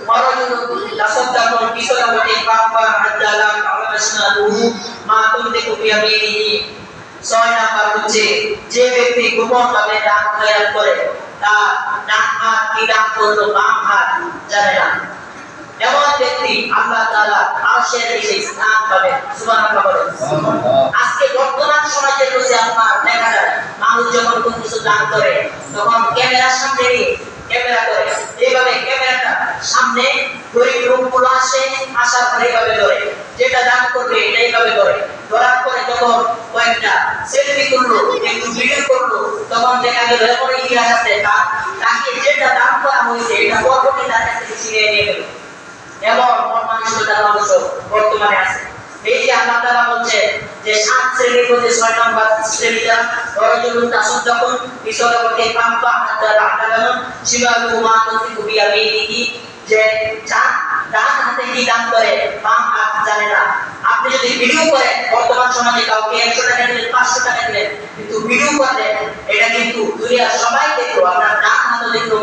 ورجل تصدق بصدقة فأخفاها حتى لا تعلم شماله ما تنفق بيمينه। 6 number হচ্ছে যে ব্যক্তি গোপনভাবে দান খয়রাত করে তার ডান হাত কি দান করলো বাম হাত জানে না, এমন ব্যক্তি আল্লাহ তাআলা আরশের নিচে স্থান পাবে। সুবহানাল্লাহ বলেন। আজকে বর্তমান সমাজের মধ্যে আপনার দেখা যায় মানুষ যখন কোনো কিছু দান করে তখন ক্যামেরার সামনে নিয়ে ক্যামেরা করে, এইভাবে ক্যামেরাটা সামনে গরিব লোকগুলো আসে, আসার পরে এইভাবে ধরে যেটা দান করবে এইভাবে ধরে, ধরার পরে যখন কয়েকটা সেলফি করলো একটু ভিডিও করলো তখন দেখা গেল এমন ইতিহাস আছে তাকে যেটা দান করা হয়েছে এটা পরবর্তী তার কাছ থেকে ছিনিয়ে নিয়ে গেল। এমন মানসিকতার মানুষ বর্তমানে আছে। এই যে আল্লাহ তাআলা বলছে যে 7 শ্রেণীর মধ্যে 6 নম্বর শ্রেণীটা রজুলুন তাসাদ্দাকুন বিসাদাকাতি ফাম্পা হাত্তা তা'লামু শিমালুহু মা তুনফিকু বিয়ামিনিহি, যে ডান হাতে কি দান করে বাম হাত জানে না। আপনি যদি ভিডিও করেন বর্তমান সমাজে কাউকে 100 টাকা দিলেন 500 টাকা দিলেন কিন্তু ভিডিও করেন এটা কিন্তু দুনিয়ার সবাই দেখলো, আপনার ডান হাতে দেখলো